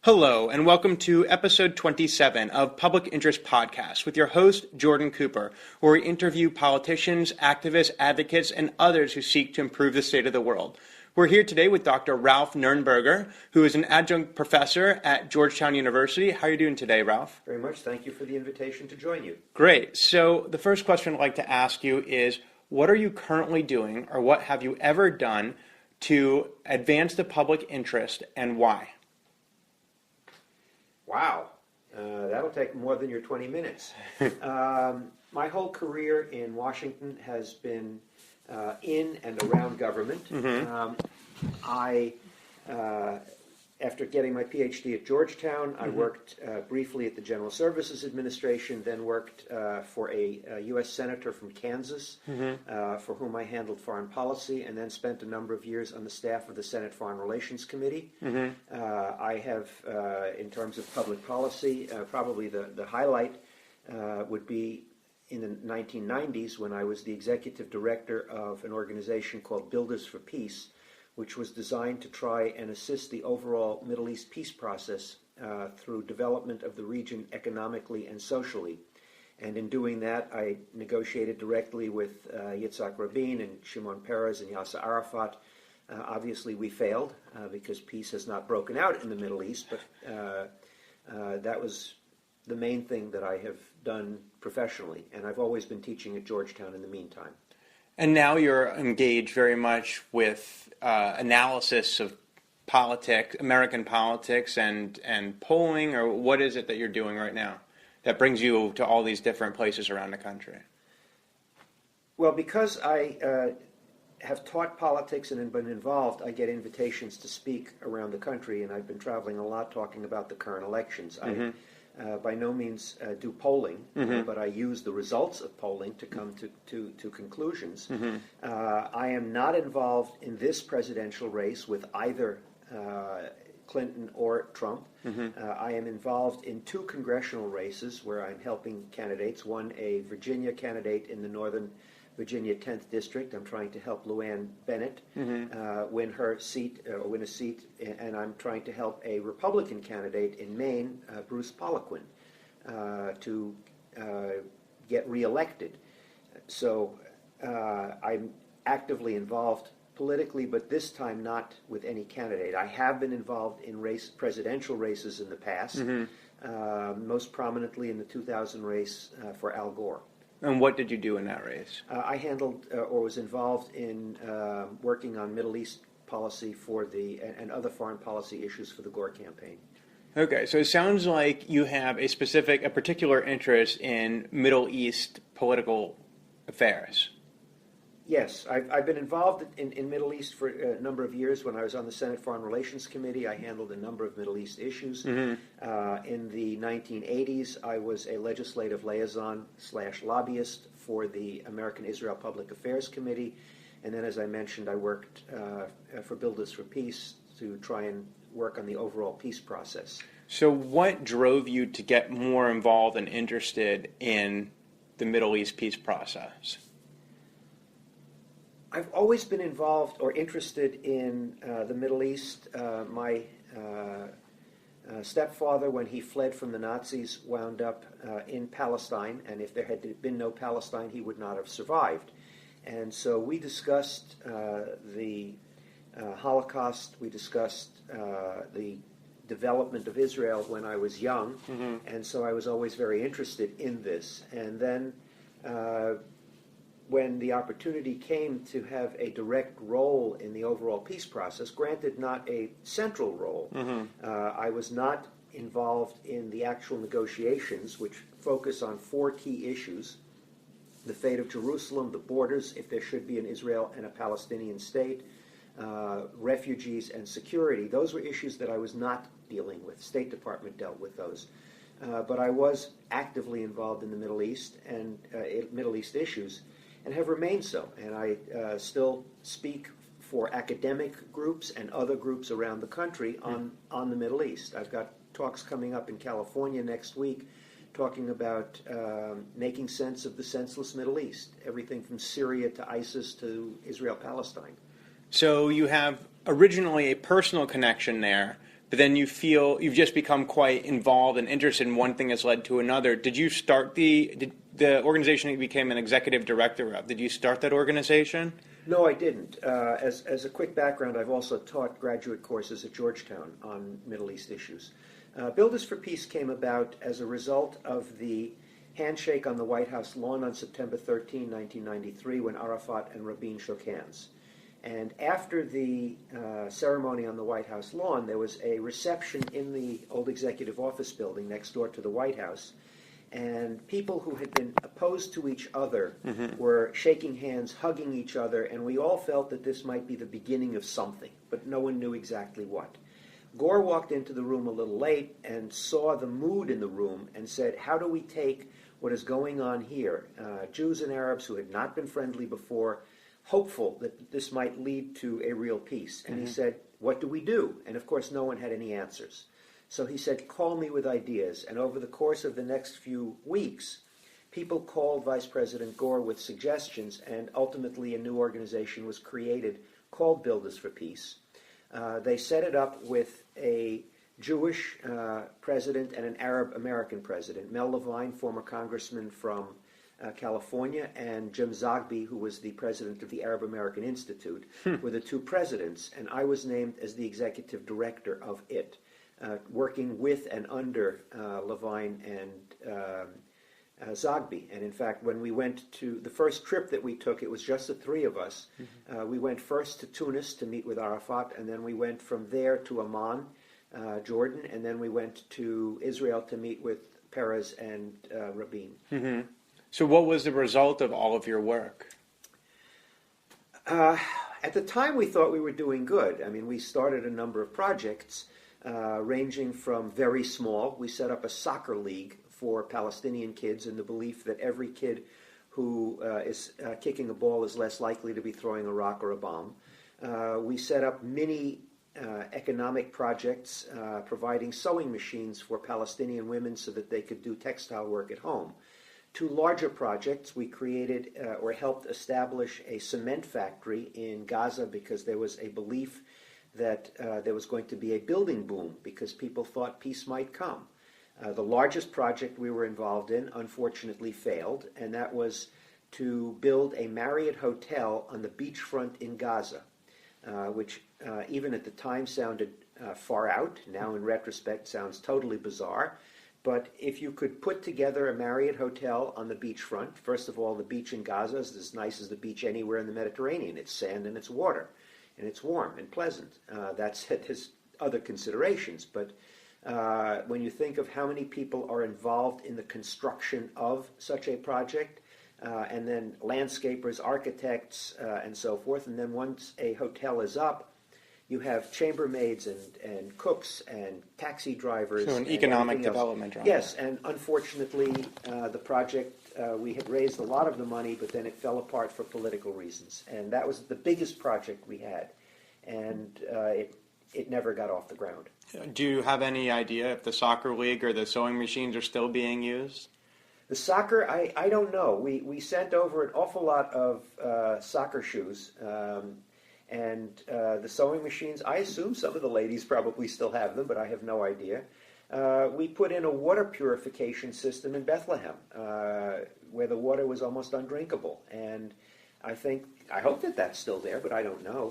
Hello, and welcome to episode 27 of Public Interest Podcast with your host, Jordan Cooper, where we interview politicians, activists, advocates, and others who seek to improve the state of the world. We're here today with Dr. Ralph Nurnberger, who is an adjunct professor at Georgetown University. How are you doing today, Ralph? Very much. Thank you for the invitation to join you. Great. So the first question I'd like to ask you is, what are you currently doing, or what have you ever done to advance the public interest, and why? Wow, that'll take more than your 20 minutes. My whole career in Washington has been in and around government. After getting my PhD at Georgetown, I worked briefly at the General Services Administration, then worked for a U.S. Senator from Kansas, for whom I handled foreign policy, and then spent a number of years on the staff of the Senate Foreign Relations Committee. I have, in terms of public policy, probably the highlight would be in the 1990s when I was the executive director of an organization called Builders for Peace, which was designed to try and assist the overall Middle East peace process through development of the region economically and socially. And in doing that, I negotiated directly with Yitzhak Rabin and Shimon Peres and Yasser Arafat. Obviously, we failed because peace has not broken out in the Middle East, but that was the main thing that I have done professionally. And I've always been teaching at Georgetown in the meantime. And now you're engaged very much with analysis of politics, American politics, and polling, or what is it that you're doing right now that brings you to all these different places around the country? Well, because I have taught politics and been involved, I get invitations to speak around the country, and I've been traveling a lot talking about the current elections. I by no means do polling, but I use the results of polling to come to conclusions. I am not involved in this presidential race with either Clinton or Trump. I am involved in two congressional races where I'm helping candidates. One, a Virginia candidate in the Northern Virginia 10th District. I'm trying to help Luann Bennett win her seat, win a seat, and I'm trying to help a Republican candidate in Maine, Bruce Poliquin, to get reelected. So I'm actively involved politically, but this time not with any candidate. I have been involved in presidential races in the past, most prominently in the 2000 race for Al Gore. And what did you do in that race? I handled or was involved in working on Middle East policy and other foreign policy issues for the Gore campaign. Okay, so it sounds like you have a particular interest in Middle East political affairs. Yes, I've been involved in Middle East for a number of years. When I was on the Senate Foreign Relations Committee, I handled a number of Middle East issues. In the 1980s, I was a legislative liaison/lobbyist for the American Israel Public Affairs Committee. And then, as I mentioned, I worked for Builders for Peace to try and work on the overall peace process. So what drove you to get more involved and interested in the Middle East peace process? I've always been involved or interested in the Middle East. My stepfather, when he fled from the Nazis, wound up in Palestine, and if there had been no Palestine, he would not have survived. And so we discussed the Holocaust, we discussed the development of Israel when I was young, and so I was always very interested in this. And then when the opportunity came to have a direct role in the overall peace process, granted not a central role, I was not involved in the actual negotiations, which focus on four key issues: the fate of Jerusalem, the borders, if there should be an Israel and a Palestinian state, refugees, and security. Those were issues that I was not dealing with. State Department dealt with those. But I was actively involved in the Middle East and Middle East issues, and have remained so. And I still speak for academic groups and other groups around the country on the Middle East. I've got talks coming up in California next week talking about making sense of the senseless Middle East, everything from Syria to ISIS to Israel-Palestine. So you have originally a personal connection there, but then you feel you've just become quite involved and interested in one thing has led to another. Did you start the organization that you became an executive director of? Did you start that organization? No, I didn't. As a quick background, I've also taught graduate courses at Georgetown on Middle East issues. Builders for Peace came about as a result of the handshake on the White House lawn on September 13, 1993, when Arafat and Rabin shook hands. And after the ceremony on the White House lawn, there was a reception in the old executive office building next door to the White House. And people who had been opposed to each other were shaking hands, hugging each other, and we all felt that this might be the beginning of something, but no one knew exactly what. Gore walked into the room a little late and saw the mood in the room and said, how do we take what is going on here, Jews and Arabs who had not been friendly before, hopeful that this might lead to a real peace. And he said, what do we do? And of course, no one had any answers. So he said, call me with ideas. And over the course of the next few weeks, people called Vice President Gore with suggestions, and ultimately a new organization was created called Builders for Peace. They set it up with a Jewish president and an Arab American president. Mel Levine, former congressman from California, and Jim Zogby, who was the president of the Arab American Institute, were the two presidents, and I was named as the executive director of it, working with and under Levine and Zogby. And in fact, when we went to the first trip that we took, it was just the three of us. We went first to Tunis to meet with Arafat, and then we went from there to Amman, Jordan, and then we went to Israel to meet with Peres and Rabin. So what was the result of all of your work? At the time, we thought we were doing good. I mean, we started a number of projects ranging from very small. We set up a soccer league for Palestinian kids in the belief that every kid who is kicking a ball is less likely to be throwing a rock or a bomb. We set up mini economic projects providing sewing machines for Palestinian women so that they could do textile work at home. Two larger projects, we created or helped establish a cement factory in Gaza because there was a belief that there was going to be a building boom because people thought peace might come. The largest project we were involved in unfortunately failed, and that was to build a Marriott hotel on the beachfront in Gaza, which even at the time sounded far out. Now in retrospect sounds totally bizarre. But if you could put together a Marriott hotel on the beachfront, first of all, the beach in Gaza is as nice as the beach anywhere in the Mediterranean. It's sand and it's water, and it's warm and pleasant. That's it. There's other considerations, but when you think of how many people are involved in the construction of such a project, and then landscapers, architects, and so forth, and then once a hotel is up, you have chambermaids and cooks and taxi drivers. So an economic development. Right? Yes, and unfortunately, the project, we had raised a lot of the money, but then it fell apart for political reasons. And that was the biggest project we had. And it never got off the ground. Do you have any idea if the soccer league or the sewing machines are still being used? The soccer, I don't know. We sent over an awful lot of soccer shoes. And the sewing machines, I assume some of the ladies probably still have them, but I have no idea. We put in a water purification system in Bethlehem, where the water was almost undrinkable. And I hope that that's still there, but I don't know.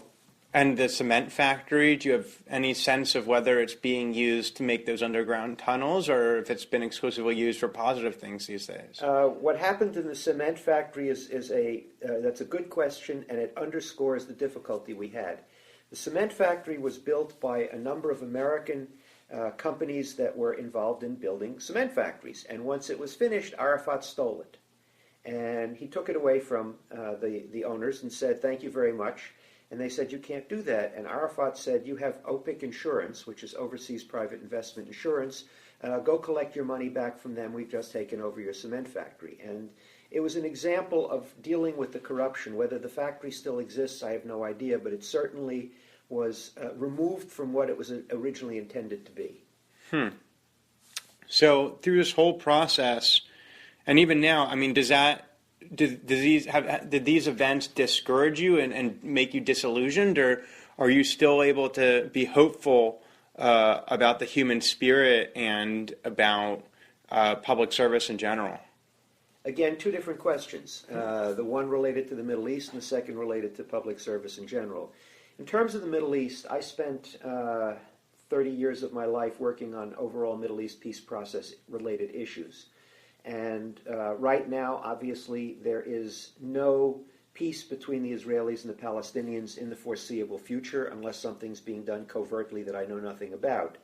And the cement factory, do you have any sense of whether it's being used to make those underground tunnels or if it's been exclusively used for positive things these days? What happened in the cement factory that's a good question, and it underscores the difficulty we had. The cement factory was built by a number of American companies that were involved in building cement factories. And once it was finished, Arafat stole it. And he took it away from the owners and said, thank you very much. And they said, you can't do that. And Arafat said, you have OPIC Insurance, which is Overseas Private Investment Insurance. Go collect your money back from them. We've just taken over your cement factory. And it was an example of dealing with the corruption. Whether the factory still exists, I have no idea, but it certainly was removed from what it was originally intended to be. So through this whole process, and even now, I mean, did these events discourage you and make you disillusioned, or are you still able to be hopeful about the human spirit and about public service in general? Again, two different questions. The one related to the Middle East and the second related to public service in general. In terms of the Middle East, I spent 30 years of my life working on overall Middle East peace process related issues. And right now, obviously, there is no peace between the Israelis and the Palestinians in the foreseeable future unless something's being done covertly that I know nothing about.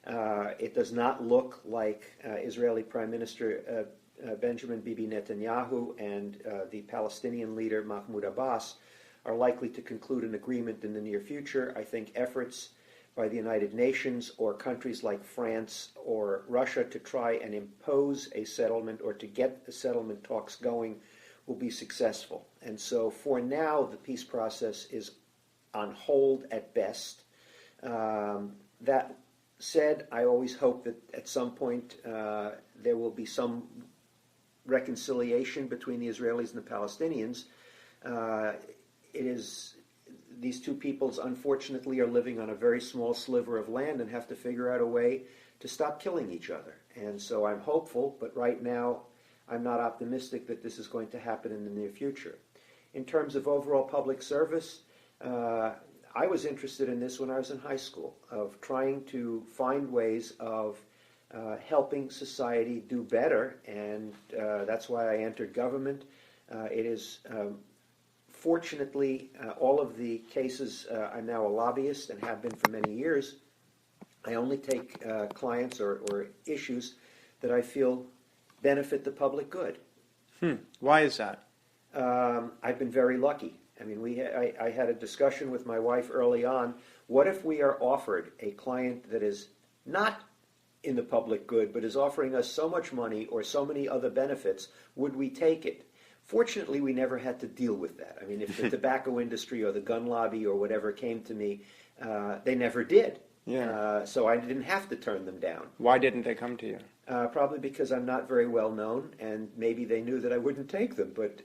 It does not look like Israeli Prime Minister Benjamin Bibi Netanyahu and the Palestinian leader Mahmoud Abbas are likely to conclude an agreement in the near future. I think efforts by the United Nations or countries like France or Russia to try and impose a settlement or to get the settlement talks going will be successful. And so for now, the peace process is on hold at best. That said, I always hope that at some point there will be some reconciliation between the Israelis and the Palestinians. These two peoples, unfortunately, are living on a very small sliver of land and have to figure out a way to stop killing each other. And so I'm hopeful, but right now I'm not optimistic that this is going to happen in the near future. In terms of overall public service, I was interested in this when I was in high school, of trying to find ways of helping society do better, and that's why I entered government. It is fortunately all of the cases, I'm now a lobbyist and have been for many years. I only take clients or issues that I feel benefit the public good. Why is that? I've been very lucky. I mean, I had a discussion with my wife early on. What if we are offered a client that is not in the public good, but is offering us so much money or so many other benefits? Would we take it? Fortunately, we never had to deal with that. I mean, if the tobacco industry or the gun lobby or whatever came to me, they never did. Yeah. So I didn't have to turn them down. Why didn't they come to you? Probably because I'm not very well known, and maybe they knew that I wouldn't take them. But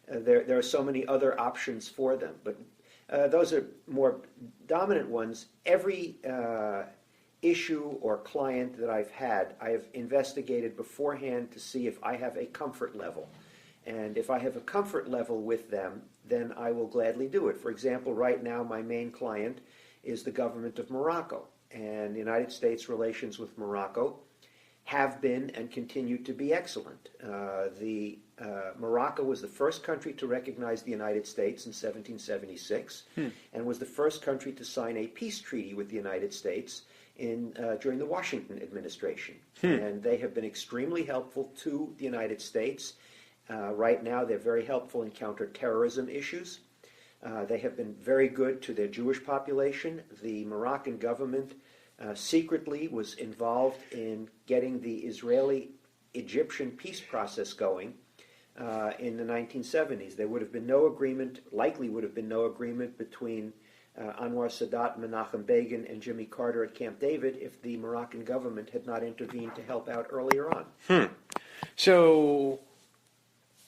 there are so many other options for them. But those are more dominant ones. Every issue or client that I've had, I have investigated beforehand to see if I have a comfort level. And if I have a comfort level with them, then I will gladly do it. For example, right now my main client is the government of Morocco. And the United States relations with Morocco have been and continue to be excellent. Morocco was the first country to recognize the United States in 1776 and was the first country to sign a peace treaty with the United States during the Washington administration. And they have been extremely helpful to the United States. Right now they're very helpful in counterterrorism issues. They have been very good to their Jewish population. The Moroccan government secretly was involved in getting the Israeli-Egyptian peace process going in the 1970s. There would have been no agreement, likely would have been no agreement between Anwar Sadat, Menachem Begin, and Jimmy Carter at Camp David if the Moroccan government had not intervened to help out earlier on. So,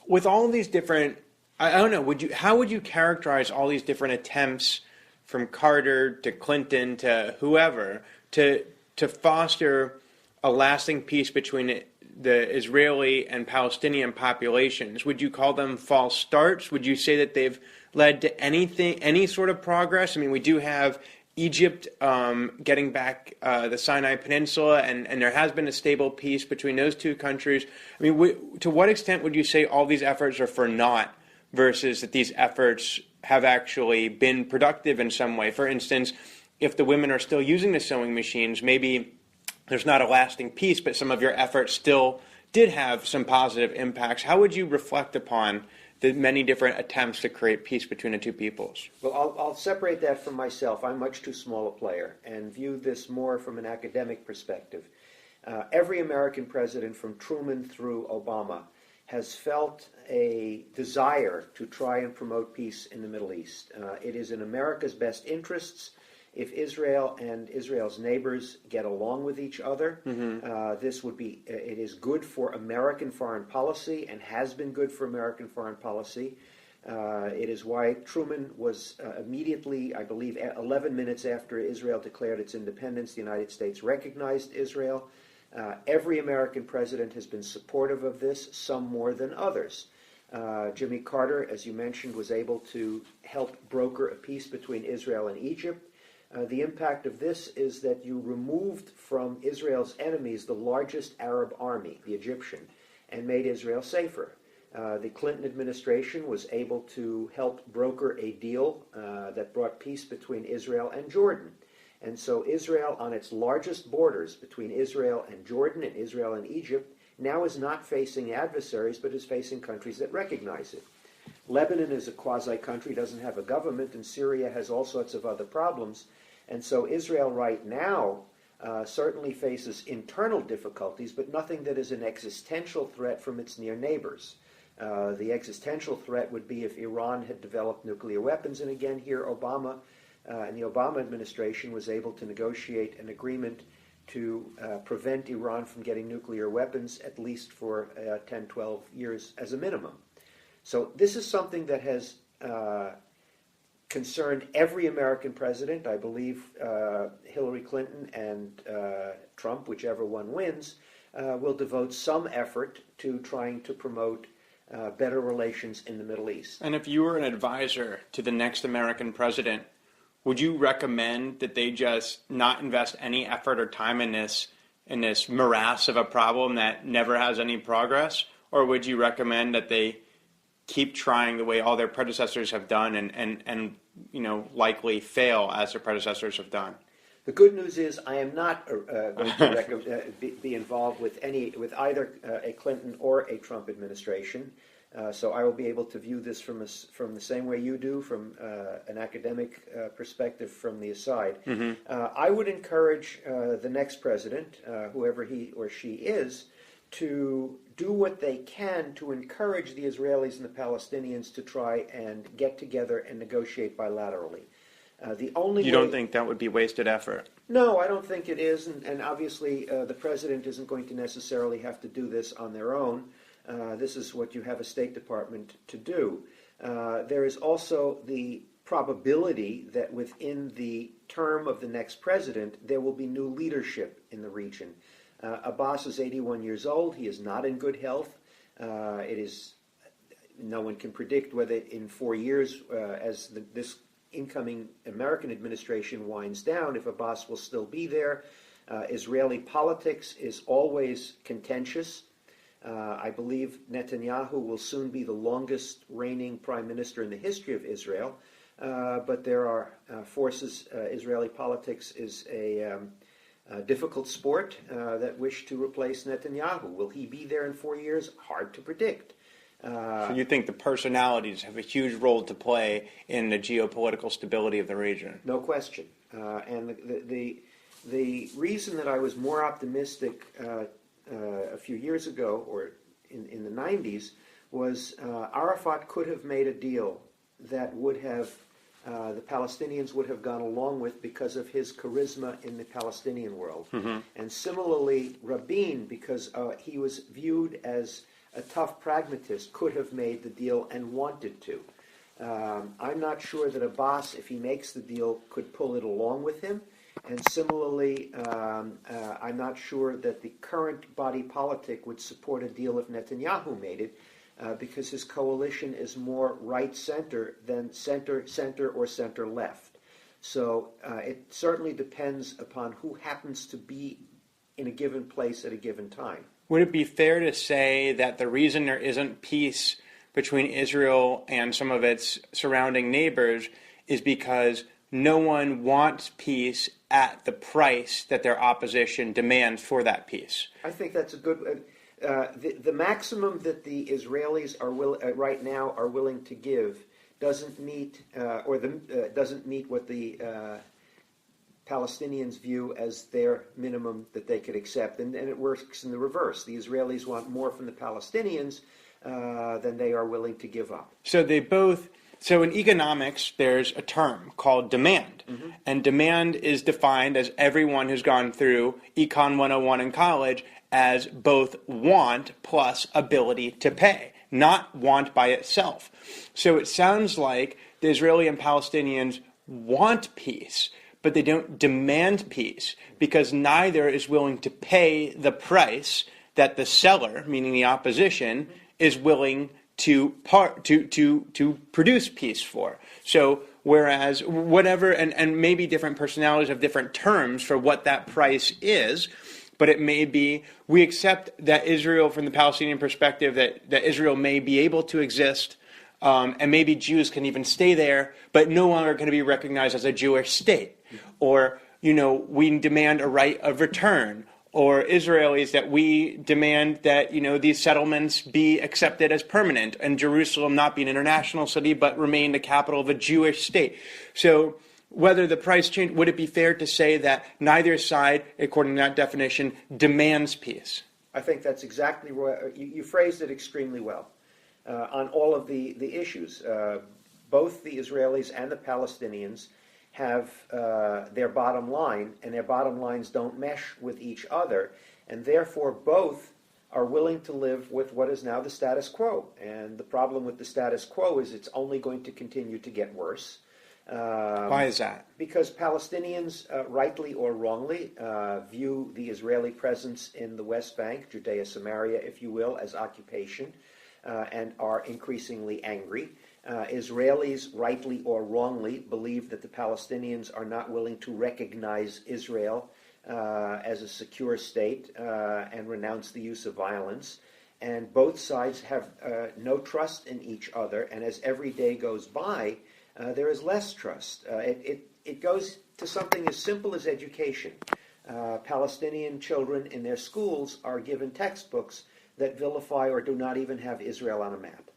with all these different, I don't know, how would you characterize all these different attempts from Carter to Clinton to whoever to foster a lasting peace between the Israeli and Palestinian populations? Would you call them false starts? Would you say that they've led to any sort of progress? I mean, we do have Egypt getting back the Sinai Peninsula, and there has been a stable peace between those two countries. I mean, to what extent would you say all these efforts are for naught versus that these efforts have actually been productive in some way? For instance, if the women are still using the sewing machines, maybe there's not a lasting peace, but some of your efforts still did have some positive impacts. How would you reflect upon the many different attempts to create peace between the two peoples? Well, I'll separate that from myself. I'm much too small a player and view this more from an academic perspective. Every American president, from Truman through Obama, has felt a desire to try and promote peace in the Middle East. It is in America's best interests if Israel and Israel's neighbors get along with each other. It is good for American foreign policy and has been good for American foreign policy. It is why Truman was immediately, I believe, 11 minutes after Israel declared its independence, the United States recognized Israel. Every American president has been supportive of this, some more than others. Jimmy Carter, as you mentioned, was able to help broker a peace between Israel and Egypt. The impact of this is that you removed from Israel's enemies the largest Arab army, the Egyptian, and made Israel safer. The Clinton administration was able to help broker a deal that brought peace between Israel and Jordan. And so Israel, on its largest borders between Israel and Jordan and Israel and Egypt, now is not facing adversaries, but is facing countries that recognize it. Lebanon is a quasi-country, doesn't have a government, and Syria has all sorts of other problems. And so Israel right now certainly faces internal difficulties, but nothing that is an existential threat from its near neighbors. The existential threat would be if Iran had developed nuclear weapons, and again here Obama and the Obama administration was able to negotiate an agreement to prevent Iran from getting nuclear weapons, at least for 10, 12 years as a minimum. So this is something that has concerned every American president. I believe Hillary Clinton and Trump, whichever one wins, will devote some effort to trying to promote better relations in the Middle East. And if you were an advisor to the next American president, would you recommend that they just not invest any effort or time in this morass of a problem that never has any progress? Or would you recommend that they keep trying the way all their predecessors have done and likely fail as their predecessors have done? The good news is I am not going to be involved with either a Clinton or a Trump administration. So I will be able to view this from the same way you do, from an academic perspective from the aside. Mm-hmm. I would encourage the next president, whoever he or she is, to do what they can to encourage the Israelis and the Palestinians to try and get together and negotiate bilaterally. You don't think that would be wasted effort? No, I don't think it is, and obviously the president isn't going to necessarily have to do this on their own. This is what you have a State Department to do. There is also the probability that within the term of the next president, there will be new leadership in the region. Abbas is 81 years old. He is not in good health. No one can predict whether in 4 years, as this incoming American administration winds down, if Abbas will still be there. Israeli politics is always contentious. I believe Netanyahu will soon be the longest reigning prime minister in the history of Israel, but there are forces. Israeli politics is a difficult sport that wish to replace Netanyahu. Will he be there in 4 years? Hard to predict. So you think the personalities have a huge role to play in the geopolitical stability of the region? No question. And the reason that I was more optimistic a few years ago, or in the 90s, was Arafat could have made a deal that would have the Palestinians would have gone along with because of his charisma in the Palestinian world. Mm-hmm. And similarly, Rabin, because he was viewed as a tough pragmatist, could have made the deal and wanted to. I'm not sure that Abbas, if he makes the deal, could pull it along with him. And similarly, I'm not sure that the current body politic would support a deal if Netanyahu made it, because his coalition is more right-center than center-center or center-left. So it certainly depends upon who happens to be in a given place at a given time. Would it be fair to say that the reason there isn't peace between Israel and some of its surrounding neighbors is because no one wants peace at the price that their opposition demands for that peace? I think that's a good... the maximum that the Israelis are right now are willing to give doesn't meet doesn't meet what the Palestinians view as their minimum that they could accept, and it works in the reverse. The Israelis want more from the Palestinians than they are willing to give up. So in economics, there's a term called demand. Mm-hmm. And demand is defined, as everyone who's gone through Econ 101 in college, as both want plus ability to pay. not want by itself. So it sounds like the Israeli and Palestinians want peace, but they don't demand peace because neither is willing to pay the price that the seller, meaning the opposition, is willing to produce peace for. So whereas whatever, and maybe different personalities have different terms for what that price is, but it may be, we accept that Israel, from the Palestinian perspective, that Israel may be able to exist, and maybe Jews can even stay there, but no longer going to be recognized as a Jewish state. Or, we demand a right of return. Or Israelis, that we demand that, these settlements be accepted as permanent, and Jerusalem not be an international city, but remain the capital of a Jewish state. So whether the price change, would it be fair to say that neither side, according to that definition, demands peace? I think that's exactly right. You phrased it extremely well on all of the issues. Both the Israelis and the Palestinians have their bottom line, and their bottom lines don't mesh with each other, and therefore both are willing to live with what is now the status quo. And the problem with the status quo is it's only going to continue to get worse. Why is that? Because Palestinians, rightly or wrongly, view the Israeli presence in the West Bank, Judea, Samaria, if you will, as occupation, and are increasingly angry. Israelis, rightly or wrongly, believe that the Palestinians are not willing to recognize Israel as a secure state and renounce the use of violence. And both sides have no trust in each other, and as every day goes by, there is less trust. It goes to something as simple as education. Palestinian children in their schools are given textbooks that vilify or do not even have Israel on a map.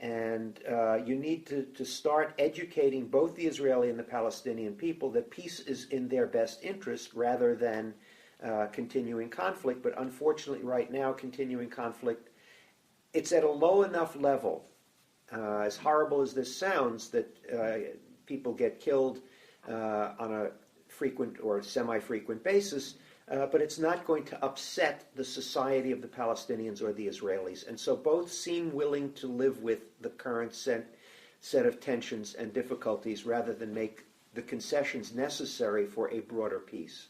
And you need to start educating both the Israeli and the Palestinian people that peace is in their best interest rather than continuing conflict. But unfortunately, right now, continuing conflict, it's at a low enough level, as horrible as this sounds, that people get killed on a frequent or semi-frequent basis, but it's not going to upset the society of the Palestinians or the Israelis. And so both seem willing to live with the current set of tensions and difficulties rather than make the concessions necessary for a broader peace.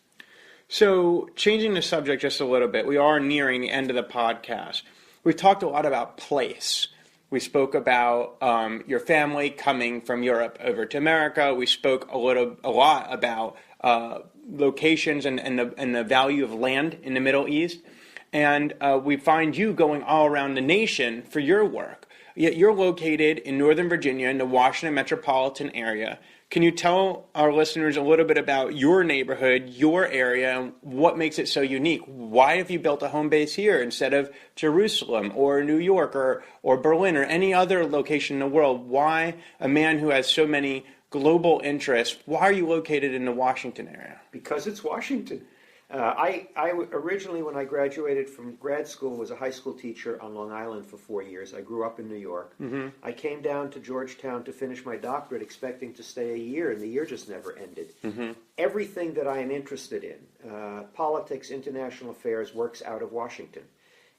So changing the subject just a little bit, we are nearing the end of the podcast. We've talked a lot about place. We spoke about your family coming from Europe over to America. We spoke a lot about locations and the value of land in the Middle East. And we find you going all around the nation for your work. Yet you're located in Northern Virginia in the Washington metropolitan area. Can you tell our listeners a little bit about your neighborhood, your area, and what makes it so unique? Why have you built a home base here instead of Jerusalem or New York or Berlin or any other location in the world? Why a man who has so many global interests, why are you located in the Washington area? Because it's Washington. I originally, when I graduated from grad school, was a high school teacher on Long Island for 4 years. I grew up in New York. Mm-hmm. I came down to Georgetown to finish my doctorate, expecting to stay a year, and the year just never ended. Mm-hmm. Everything that I am interested in, politics, international affairs, works out of Washington.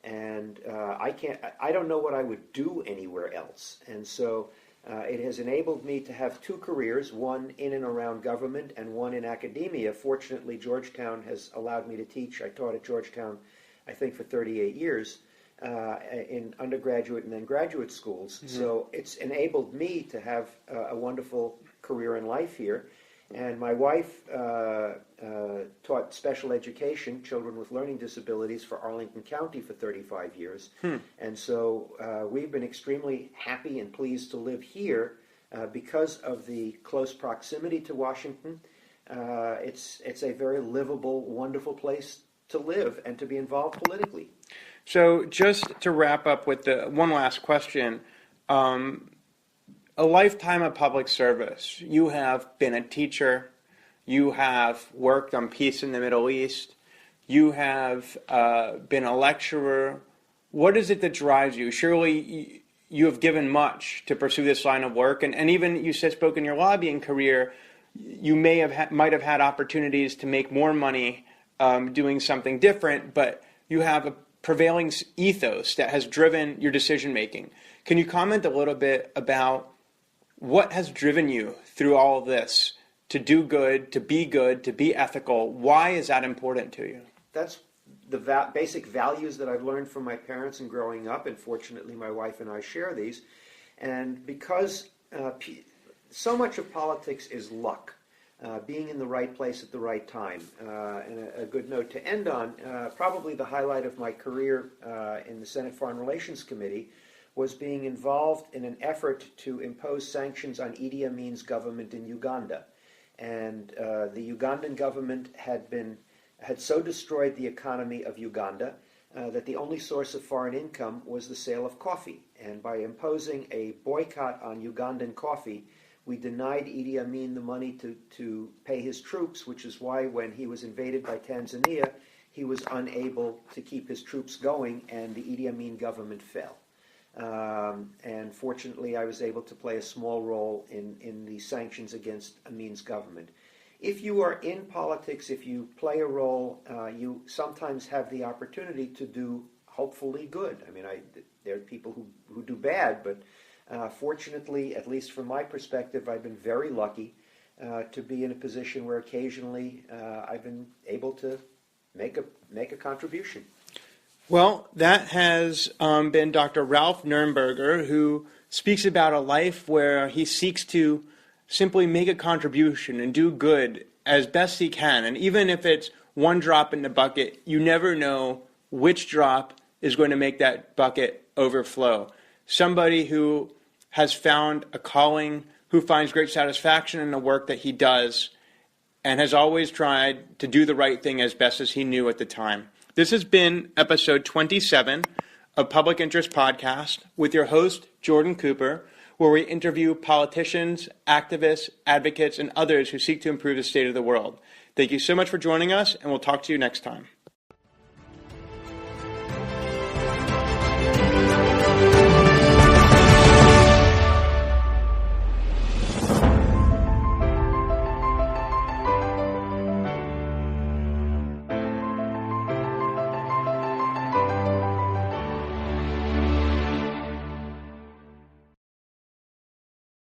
And I don't know what I would do anywhere else. And so it has enabled me to have two careers, one in and around government and one in academia. Fortunately, Georgetown has allowed me to teach. I taught at Georgetown, I think, for 38 years in undergraduate and then graduate schools. Mm-hmm. So it's enabled me to have a wonderful career in life here. And my wife taught special education, children with learning disabilities, for Arlington County for 35 years. And so we've been extremely happy and pleased to live here because of the close proximity to Washington. It's a very livable, wonderful place to live and to be involved politically. So just to wrap up with the one last question, a lifetime of public service. You have been a teacher. You have worked on peace in the Middle East. You have been a lecturer. What is it that drives you? Surely you have given much to pursue this line of work. And even you spoke in your lobbying career, you might have had opportunities to make more money doing something different, but you have a prevailing ethos that has driven your decision making. Can you comment a little bit about what has driven you through all of this to do good, to be ethical? Why is that important to you? That's the basic values that I've learned from my parents and growing up, and fortunately my wife and I share these. And because so much of politics is luck, being in the right place at the right time. And a good note to end on, probably the highlight of my career in the Senate Foreign Relations Committee was being involved in an effort to impose sanctions on Idi Amin's government in Uganda. And the Ugandan government had so destroyed the economy of Uganda that the only source of foreign income was the sale of coffee. And by imposing a boycott on Ugandan coffee, we denied Idi Amin the money to pay his troops, which is why when he was invaded by Tanzania, he was unable to keep his troops going, and the Idi Amin government fell. And fortunately, I was able to play a small role in the sanctions against Amin's government. If you are in politics, if you play a role, you sometimes have the opportunity to do hopefully good. I mean, there are people who do bad, but fortunately, at least from my perspective, I've been very lucky to be in a position where occasionally I've been able to make a contribution. Well, that has been Dr. Ralph Nurnberger, who speaks about a life where he seeks to simply make a contribution and do good as best he can. And even if it's one drop in the bucket, you never know which drop is going to make that bucket overflow. Somebody who has found a calling, who finds great satisfaction in the work that he does, and has always tried to do the right thing as best as he knew at the time. This has been episode 27 of Public Interest Podcast with your host, Jordan Cooper, where we interview politicians, activists, advocates, and others who seek to improve the state of the world. Thank you so much for joining us, and we'll talk to you next time.